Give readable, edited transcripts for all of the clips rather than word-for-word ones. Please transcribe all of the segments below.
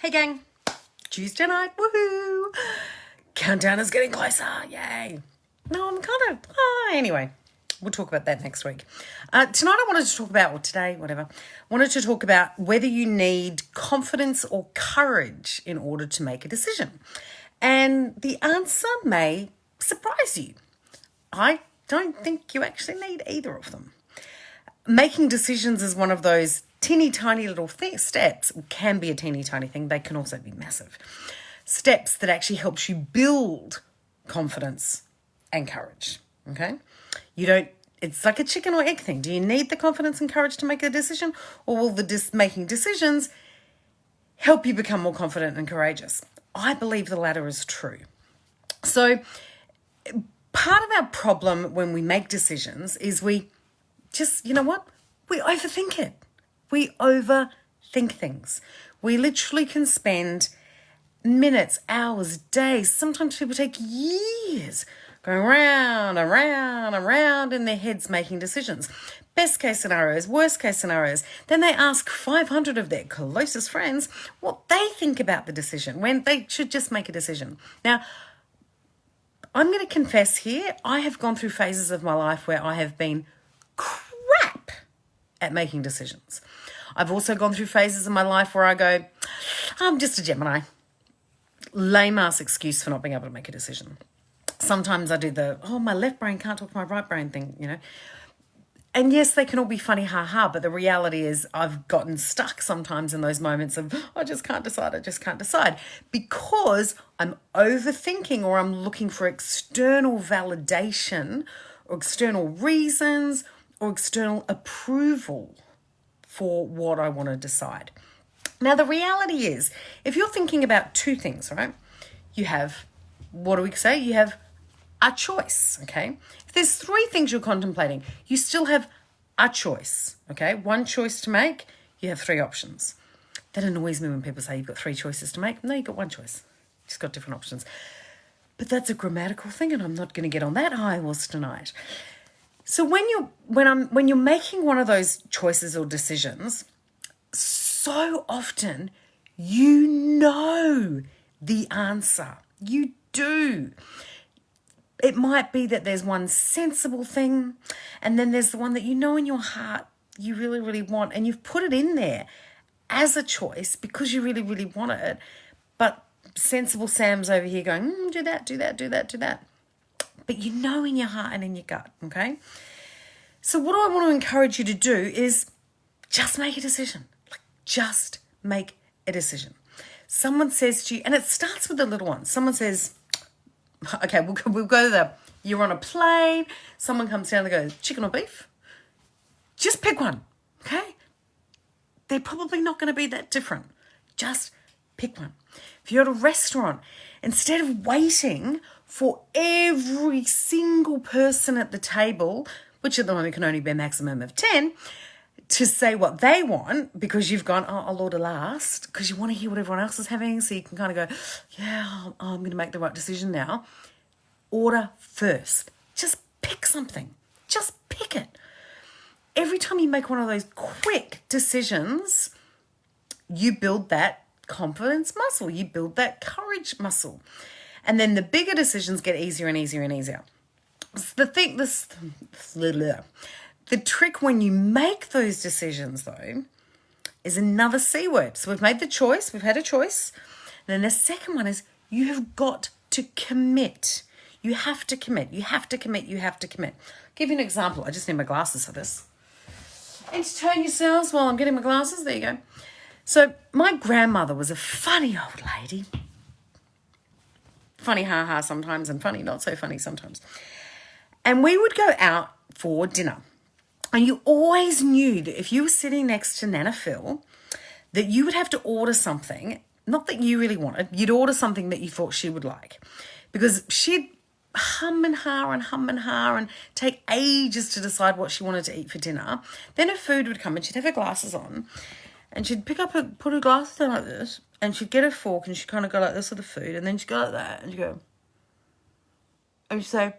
Hey gang, Tuesday night, woohoo! Countdown is getting closer, yay! No, I'm kind of, anyway, we'll talk about that next week. Tonight I wanted to talk about, or today, whatever, wanted to talk about whether you need confidence or courage in order to make a decision. And the answer may surprise you. I don't think you actually need either of them. Making decisions is one of those teeny tiny little steps. Can be a teeny tiny thing. They can also be massive. Steps that actually helps you build confidence and courage. Okay? It's like a chicken or egg thing. Do you need the confidence and courage to make a decision, or will making decisions help you become more confident and courageous? I believe the latter is true. So part of our problem when we make decisions is we just, we overthink it. We overthink things. We literally can spend minutes, hours, days, sometimes people take years going round and round and round in their heads making decisions. Best case scenarios, worst case scenarios. Then they ask 500 of their closest friends what they think about the decision when they should just make a decision. Now, I'm going to confess here, I have gone through phases of my life where I have been crap at making decisions. I've also gone through phases of my life where I go, I'm just a Gemini. Lame ass excuse for not being able to make a decision. Sometimes I do my left brain can't talk to my right brain thing, And yes, they can all be funny, but the reality is I've gotten stuck sometimes in those moments of, I just can't decide. Because I'm overthinking or I'm looking for external validation or external reasons or external approval for what I want to decide. Now, the reality is, if you're thinking about two things, right? You have, You have a choice, okay? If there's three things you're contemplating, you still have a choice, okay? One choice to make, you have three options. That annoys me when people say you've got three choices to make. No, you've got one choice. You've just got different options. But that's a grammatical thing, and I'm not going to get on that high horse tonight. So when you're making one of those choices or decisions, so often you know the answer. You do. It might be that there's one sensible thing, and then there's the one that you know in your heart you really, really want, and you've put it in there as a choice because you really, really want it. But sensible Sam's over here going, do that. But you know in your heart and in your gut, okay? So what I want to encourage you to do is just make a decision. Just make a decision. Someone says to you, and it starts with the little ones. Someone says, okay, we'll go to you're on a plane. Someone comes down and goes, chicken or beef? Just pick one, okay? They're probably not going to be that different. Just pick one. If you're at a restaurant, instead of waiting for every single person at the table, which at the moment can only be a maximum of 10, to say what they want, because you've gone, I'll order last, because you want to hear what everyone else is having, so you can kind of go, I'm going to make the right decision now. Order first. Just pick something. Just pick it. Every time you make one of those quick decisions, you build that confidence muscle. You build that courage muscle. And then the bigger decisions get easier and easier and easier. The trick when you make those decisions, though, is another C word. So we've made the choice. We've had a choice. And then the second one is you have got to commit. You have to commit. You have to commit. You have to commit. I'll give you an example. I just need my glasses for this. Entertain yourselves while I'm getting my glasses. There you go. So my grandmother was a funny old lady. Funny sometimes and funny not so funny sometimes. And we would go out for dinner. And you always knew that if you were sitting next to Nana Phil, that you would have to order something, not that you really wanted, you'd order something that you thought she would like. Because she'd hum and ha and take ages to decide what she wanted to eat for dinner. Then her food would come and she'd have her glasses on and she'd put her glasses down like this and she'd get her fork and she'd kind of go like this with the food and then she'd go like that and she'd go, and she'd say,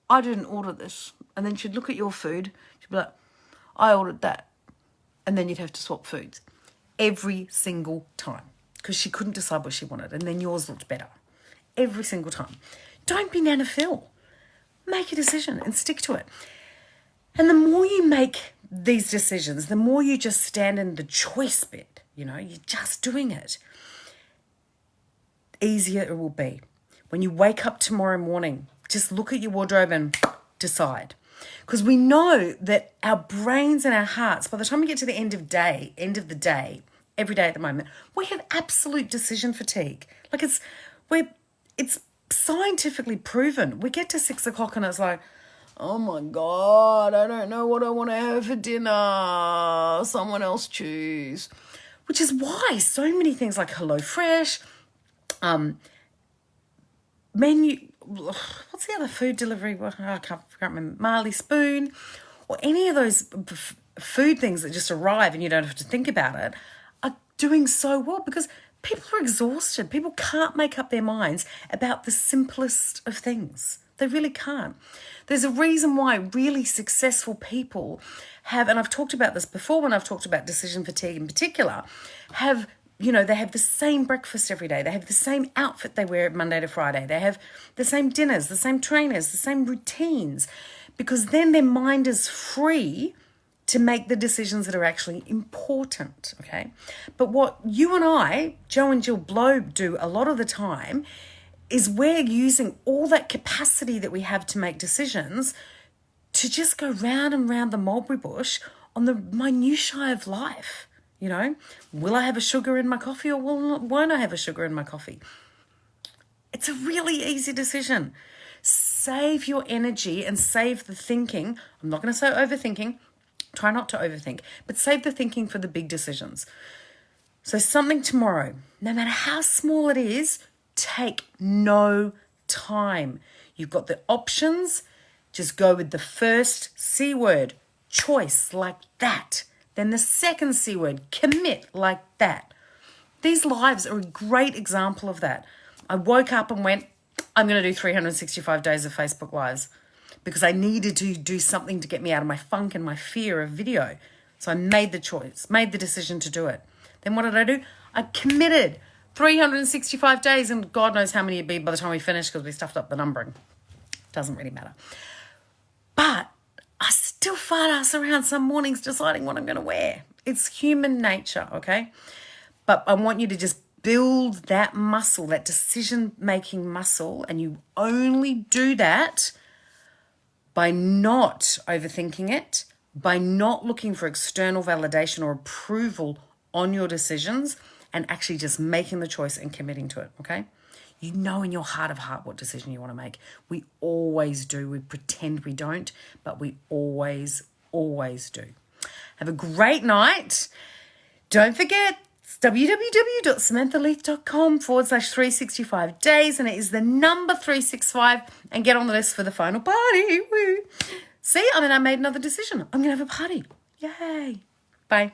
I didn't order this. And then she'd look at your food. She'd be like, I ordered that. And then you'd have to swap foods every single time. because she couldn't decide what she wanted, and then yours looked better every single time. Don't be Nana Phil. Make a decision and stick to it. And the more you make these decisions, the more you just stand in the choice bit, you're just doing it, easier it will be. When you wake up tomorrow morning, just look at your wardrobe and decide. Because we know that our brains and our hearts, by the time we get to the end of the day, every day at the moment, we have absolute decision fatigue. Like it's scientifically proven. We get to 6 o'clock and it's like, oh my God, I don't know what I want to have for dinner. Someone else choose. Which is why so many things like HelloFresh, menu, what's the other food delivery? I can't remember. Marley Spoon, or any of those food things that just arrive and you don't have to think about it, are doing so well because people are exhausted. People can't make up their minds about the simplest of things. They really can't. There's a reason why really successful people have, and I've talked about this before when I've talked about decision fatigue in particular, they have the same breakfast every day. They have the same outfit they wear Monday to Friday. They have the same dinners, the same trainers, the same routines, because then their mind is free to make the decisions that are actually important, okay? But what you and I, Joe and Jill Blow, do a lot of the time is we're using all that capacity that we have to make decisions to just go round and round the mulberry bush on the minutiae of life. Will I have a sugar in my coffee or won't I have a sugar in my coffee? It's a really easy decision. Save your energy and save the thinking. I'm not going to say overthinking. Try not to overthink, but save the thinking for the big decisions. So something tomorrow, no matter how small it is, take no time. You've got the options. Just go with the first C word, choice, like that. Then the second C word, commit, like that. These lives are a great example of that. I woke up and went, I'm going to do 365 days of Facebook Lives because I needed to do something to get me out of my funk and my fear of video. So I made the choice, made the decision to do it. Then what did I do? I committed 365 days, and God knows how many it'd be by the time we finished because we stuffed up the numbering. Doesn't really matter. But I still fart ass around some mornings deciding what I'm going to wear. It's human nature, okay? But I want you to just build that muscle, that decision-making muscle, and you only do that by not overthinking it, by not looking for external validation or approval on your decisions, and actually just making the choice and committing to it, okay? You know in your heart of heart what decision you want to make. We always do. We pretend we don't, but we always, always do. Have a great night. Don't forget, it's www.samanthaleith.com/365 days, and it is the number 365, and get on the list for the final party. Woo. See, I made another decision. I'm going to have a party. Yay. Bye.